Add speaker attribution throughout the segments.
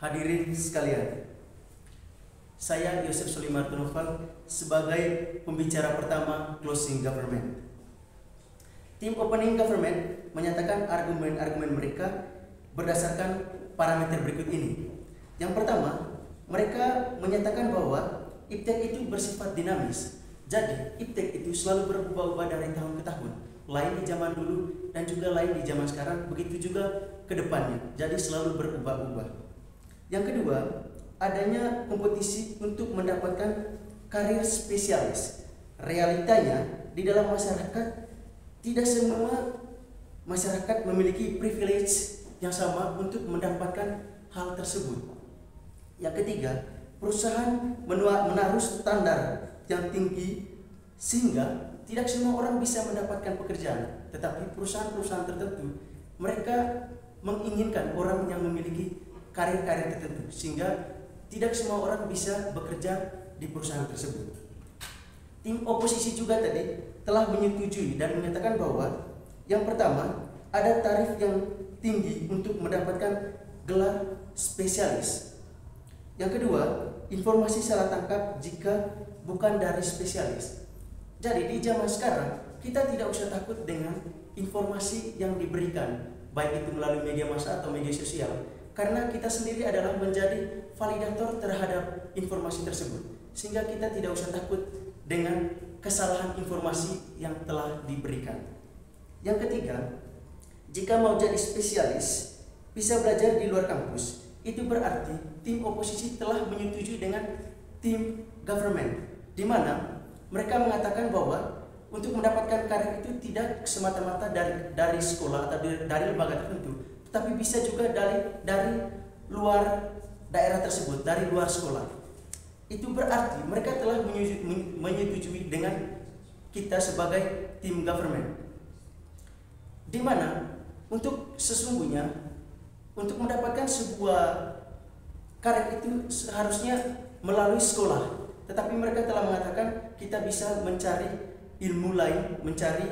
Speaker 1: Hadirin sekalian, saya Yosef Solimarto Noval sebagai pembicara pertama Closing Government. Tim Opening Government menyatakan argumen-argumen mereka berdasarkan parameter berikut ini. Yang pertama, mereka menyatakan bahwa iptek itu bersifat dinamis. Jadi, iptek itu selalu berubah-ubah dari tahun ke tahun. Lain di zaman dulu dan juga lain di zaman sekarang, begitu juga ke depannya. Jadi selalu berubah-ubah. Yang kedua, adanya kompetisi untuk mendapatkan karir spesialis. Realitanya, di dalam masyarakat, tidak semua masyarakat memiliki privilege yang sama untuk mendapatkan hal tersebut. Yang ketiga, perusahaan menaruh standar yang tinggi sehingga tidak semua orang bisa mendapatkan pekerjaan. Tetapi perusahaan-perusahaan tertentu, mereka menginginkan orang yang memiliki karir-karir tertentu sehingga tidak semua orang bisa bekerja di perusahaan tersebut. Tim oposisi juga tadi telah menyetujui dan menyatakan bahwa yang pertama, ada tarif yang tinggi untuk mendapatkan gelar spesialis. Yang kedua, informasi salah tangkap jika bukan dari spesialis. Jadi di zaman sekarang kita tidak usah takut dengan informasi yang diberikan, baik itu melalui media massa atau media sosial, karena kita sendiri adalah menjadi validator terhadap informasi tersebut, sehingga kita tidak usah takut dengan kesalahan informasi yang telah diberikan. Yang ketiga, jika mau jadi spesialis bisa belajar di luar kampus, itu berarti tim oposisi telah menyetujui dengan tim government, di mana mereka mengatakan bahwa untuk mendapatkan karir itu tidak semata-mata dari sekolah atau dari lembaga tertentu, tapi bisa juga dari luar daerah tersebut, dari luar sekolah. Itu berarti mereka telah menyetujui dengan kita sebagai tim government, di mana untuk sesungguhnya untuk mendapatkan sebuah karir itu seharusnya melalui sekolah, tetapi mereka telah mengatakan kita bisa mencari ilmu lain, mencari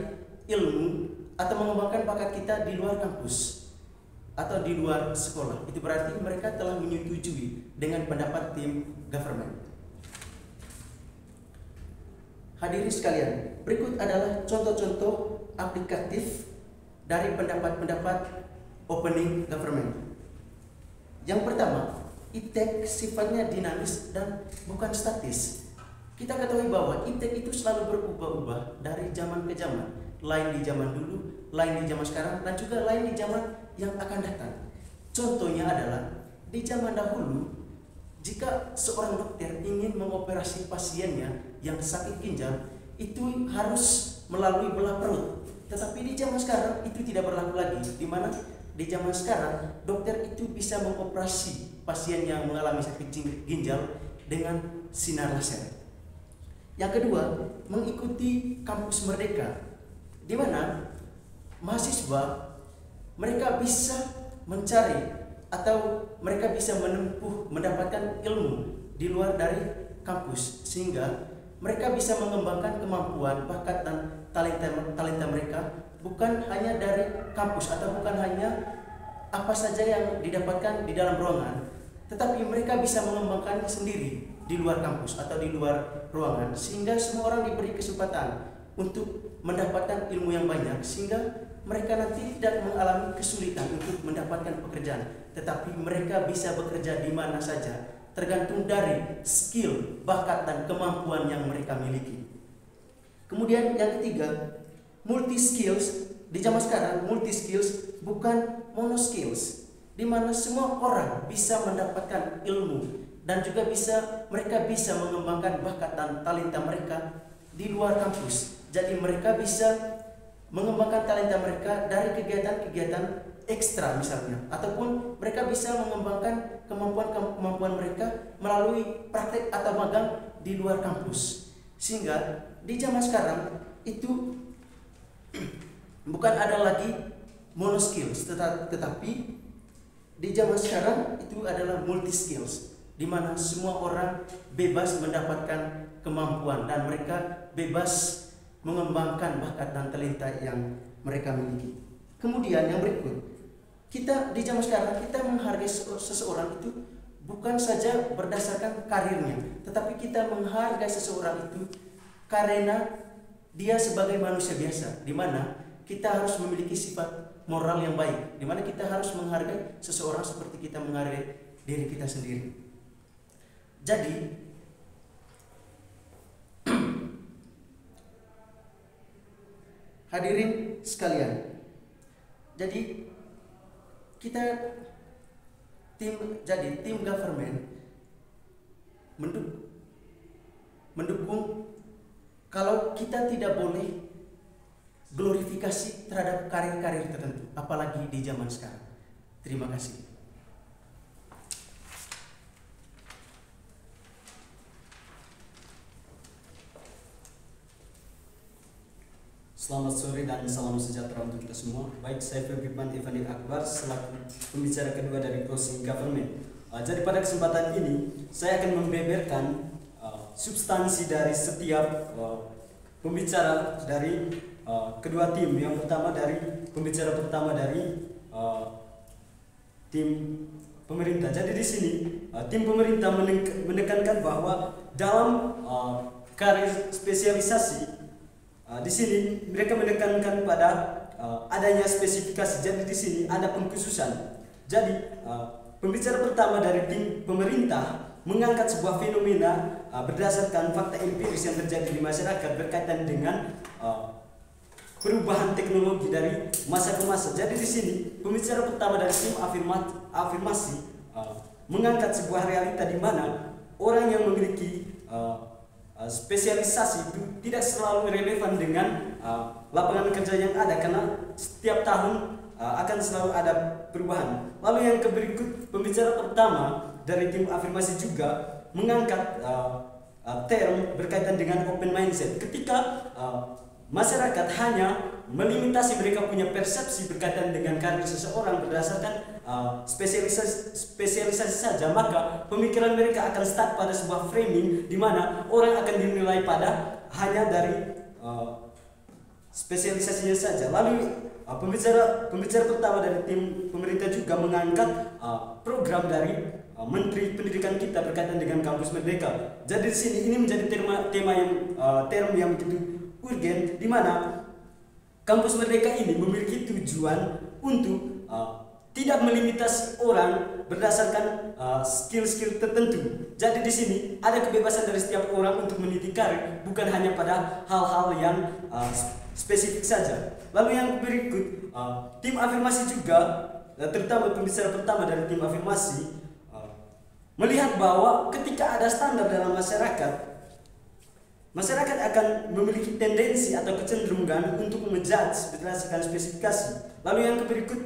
Speaker 1: ilmu atau mengembangkan bakat kita di luar kampus atau di luar sekolah. Itu berarti mereka telah menyetujui dengan pendapat tim government. Hadirin sekalian, berikut adalah contoh-contoh aplikatif dari pendapat-pendapat opening government. Yang pertama, iptek sifatnya dinamis dan bukan statis. Kita ketahui bahwa iptek itu selalu berubah-ubah dari zaman ke zaman. Lain di zaman dulu, lain di zaman sekarang, dan juga lain di zaman yang akan datang. Contohnya adalah di zaman dahulu, jika seorang dokter ingin mengoperasi pasiennya yang sakit ginjal, itu harus melalui belah perut. Tetapi di zaman sekarang itu tidak berlaku lagi, di mana di zaman sekarang dokter itu bisa mengoperasi pasien yang mengalami sakit ginjal dengan sinar laser. Yang kedua, mengikuti kampus merdeka, di mana mahasiswa mereka bisa mencari atau mereka bisa mendapatkan ilmu di luar dari kampus, sehingga mereka bisa mengembangkan kemampuan, bakat dan talenta mereka bukan hanya dari kampus atau bukan hanya apa saja yang didapatkan di dalam ruangan, tetapi mereka bisa mengembangkannya sendiri di luar kampus atau di luar ruangan, sehingga semua orang diberi kesempatan untuk mendapatkan ilmu yang banyak, sehingga mereka nanti tidak mengalami kesulitan untuk mendapatkan pekerjaan, tetapi mereka bisa bekerja di mana saja, tergantung dari skill, bakat dan kemampuan yang mereka miliki. Kemudian yang ketiga, multi skills. Di zaman sekarang multi skills bukan mono skills, di mana semua orang bisa mendapatkan ilmu dan juga mereka bisa mengembangkan bakat dan talenta mereka di luar kampus. Jadi mereka bisa mengembangkan talenta mereka dari kegiatan-kegiatan ekstra misalnya, ataupun mereka bisa mengembangkan kemampuan mereka melalui praktek atau magang di luar kampus. Sehingga di zaman sekarang itu bukan ada lagi mono skills, tetapi di zaman sekarang itu adalah multi skills, di mana semua orang bebas mendapatkan kemampuan dan mereka bebas mengembangkan bakat dan talenta yang mereka miliki. Kemudian yang berikut, kita di zaman sekarang kita menghargai seseorang itu bukan saja berdasarkan karirnya, tetapi kita menghargai seseorang itu karena dia sebagai manusia biasa, di mana kita harus memiliki sifat moral yang baik, di mana kita harus menghargai seseorang seperti kita menghargai diri kita sendiri. Jadi hadirin sekalian, jadi tim government mendukung kalau kita tidak boleh glorifikasi terhadap karir-karir tertentu, apalagi di zaman sekarang. Terima kasih.
Speaker 2: Selamat sore dan salam sejahtera untuk kita semua. Baik, saya Firman Ivanil Akbar selaku pembicara kedua dari Closing Government. Jadi pada kesempatan ini saya akan membeberkan substansi dari setiap pembicara dari kedua tim. Yang pertama dari pembicara pertama dari tim pemerintah. Jadi di sini tim pemerintah menekankan bahwa dalam karir spesialisasi di sini mereka menekankan pada adanya spesifikasi. Jadi di sini ada pengkhususan. Jadi pembicara pertama dari tim pemerintah mengangkat sebuah fenomena berdasarkan fakta empiris yang terjadi di masyarakat berkaitan dengan perubahan teknologi dari masa ke masa. Jadi di sini pembicara pertama dari tim afirmasi mengangkat sebuah realita di mana orang yang memiliki spesialisasi itu tidak selalu relevan dengan lapangan kerja yang ada, karena setiap tahun akan selalu ada perubahan. Lalu yang berikut, pembicara pertama dari tim afirmasi juga mengangkat term berkaitan dengan open mindset. Ketika masyarakat hanya melimitasi mereka punya persepsi berkaitan dengan karir seseorang berdasarkan spesialisasi saja, maka pemikiran mereka akan stuck pada sebuah framing di mana orang akan dinilai pada hanya dari spesialisasinya saja. Lalu pembicara pertama dari tim pemerintah juga mengangkat program dari Menteri Pendidikan kita berkaitan dengan kampus merdeka. Jadi di sini ini menjadi term yang begitu urgen, di mana kampus merdeka ini memiliki tujuan untuk tidak melimitasi orang berdasarkan skill-skill tertentu. Jadi di sini ada kebebasan dari setiap orang untuk meniti karir, bukan hanya pada hal-hal yang spesifik saja. Lalu yang berikut, tim afirmasi juga, terutama pembicara pertama dari tim afirmasi, melihat bahwa ketika ada standar dalam masyarakat akan memiliki tendensi atau kecenderungan untuk menjudge berdasarkan spesifikasi. Lalu yang berikut,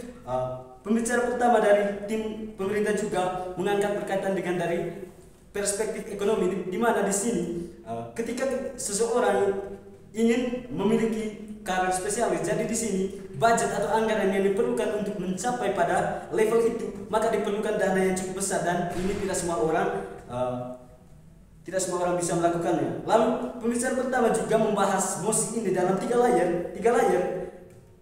Speaker 2: pembicara pertama dari tim pemerintah juga mengangkat berkaitan dengan dari perspektif ekonomi, di mana di sini ketika seseorang ingin memiliki karir spesialis, jadi di sini budget atau anggaran yang diperlukan untuk mencapai pada level itu, maka diperlukan dana yang cukup besar, dan ini tidak semua orang bisa melakukannya. Lalu pembicara pertama juga membahas musik ini dalam tiga layar,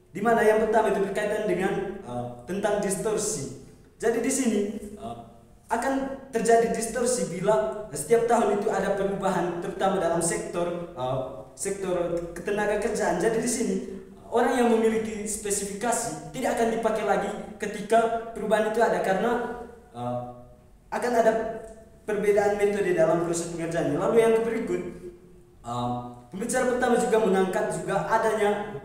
Speaker 2: di mana yang pertama itu berkaitan dengan tentang distorsi. Jadi di sini akan terjadi distorsi bila setiap tahun itu ada perubahan, terutama dalam sektor ketenaga kerjaan. Jadi di sini orang yang memiliki spesifikasi tidak akan dipakai lagi ketika perubahan itu ada, karena akan ada perbedaan metode dalam proses pengerjaannya. Lalu yang berikut, pembicara pertama juga mengangkat juga adanya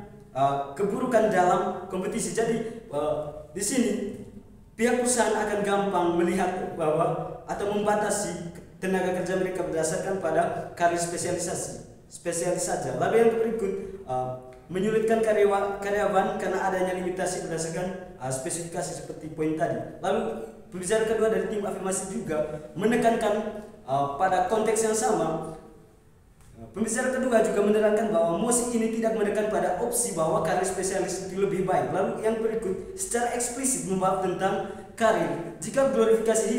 Speaker 2: keburukan dalam kompetisi. Jadi di sini pihak perusahaan akan gampang melihat bahwa atau membatasi tenaga kerja mereka berdasarkan pada karir spesialis saja. Lalu yang berikut, menyulitkan karyawan karena adanya limitasi berdasarkan spesifikasi seperti poin tadi. Lalu pembicara kedua dari tim afirmasi juga menekankan pada konteks yang sama. Pembicara kedua juga menerangkan bahwa musik ini tidak menekan pada opsi bahwa karir spesialis itu lebih baik. Lalu yang berikut, secara eksplisit membahas tentang karir. Jika glorifikasi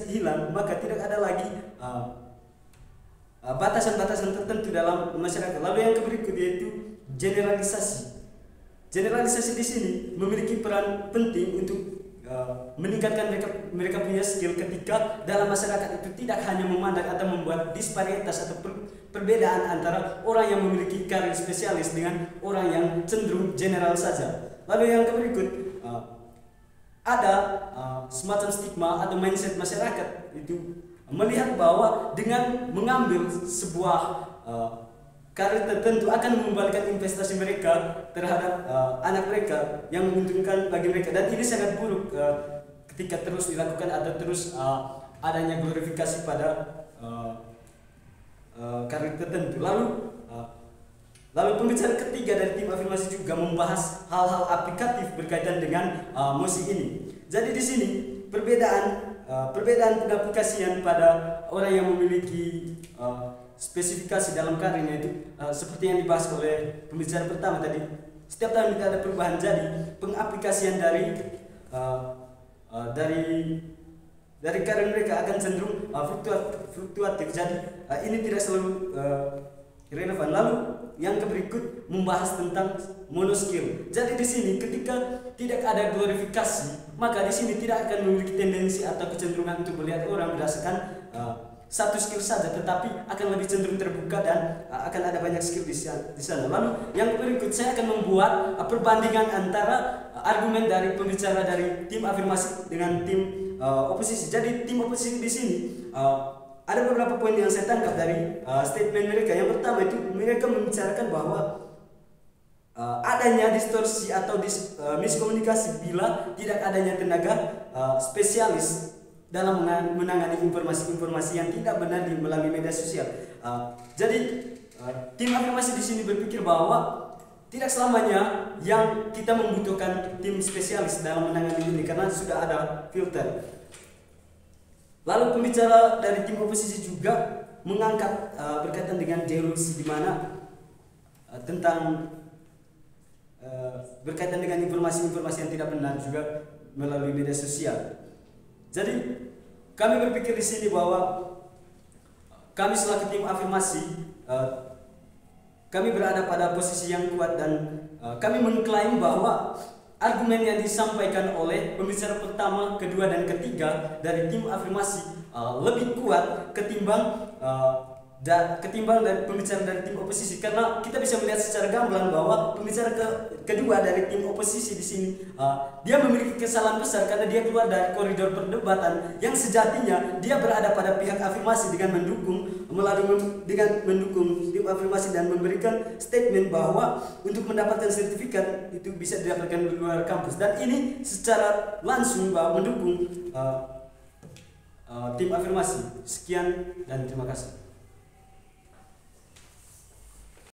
Speaker 2: hilang, maka tidak ada lagi batasan-batasan tertentu dalam masyarakat. Lalu yang berikut yaitu generalisasi. Generalisasi di sini memiliki peran penting untuk meningkatkan mereka punya skill ketika dalam masyarakat itu tidak hanya memandang atau membuat disparitas atau perbedaan antara orang yang memiliki karir spesialis dengan orang yang cenderung general saja. Lalu yang berikut, ada semacam stigma atau mindset masyarakat itu melihat bahwa dengan mengambil sebuah karir tertentu akan mengembalikan investasi mereka terhadap anak mereka yang menguntungkan bagi mereka, dan ini sangat buruk ketika terus dilakukan atau terus adanya glorifikasi pada karir tertentu. Lalu pembicara ketiga dari tim afirmasi juga membahas hal-hal aplikatif berkaitan dengan musik ini. Jadi di sini perbedaan pengaplikasian pada orang yang memiliki spesifikasi dalam karirnya itu seperti yang dibahas oleh pembicara pertama tadi. Setiap tahun tidak ada perubahan, jadi pengaplikasian dari karir mereka akan cenderung fluktuatif. Jadi ini tidak selalu relevan. Lalu yang berikut membahas tentang monoskill. Jadi di sini ketika tidak ada glorifikasi, maka di sini tidak akan memiliki tendensi atau kecenderungan untuk melihat orang berdasarkan satu skill saja, tetapi akan lebih cenderung terbuka dan akan ada banyak skill di sana. Lalu yang berikut saya akan membuat perbandingan antara argumen dari pembicara dari tim afirmasi dengan tim oposisi. Jadi tim oposisi di sini ada beberapa poin yang saya tangkap dari statement mereka. Yang pertama itu mereka membicarakan bahwa adanya distorsi atau miskomunikasi bila tidak adanya tenaga spesialis dalam menangani informasi-informasi yang tidak benar melalui media sosial. Jadi tim afirmasi di sini berpikir bahwa tidak selamanya yang kita membutuhkan tim spesialis dalam menangani ini karena sudah ada filter. Lalu pembicara dari tim oposisi juga mengangkat berkaitan dengan delusi, di mana tentang berkaitan dengan informasi-informasi yang tidak benar juga melalui media sosial. Jadi kami berpikir di sini bahwa kami selaku tim afirmasi kami berada pada posisi yang kuat, dan kami mengklaim bahwa argumen yang disampaikan oleh pembicara pertama, kedua, dan ketiga dari tim afirmasi lebih kuat ketimbang dari pembicara dari tim oposisi, karena kita bisa melihat secara gamblang bahwa pembicara kedua dari tim oposisi di sini dia memiliki kesalahan besar karena dia keluar dari koridor perdebatan yang sejatinya dia berada pada pihak afirmasi dengan mendukung tim afirmasi dan memberikan statement bahwa untuk mendapatkan sertifikat itu bisa didapatkan di luar kampus, dan ini secara langsung bahwa mendukung tim afirmasi. Sekian dan terima kasih.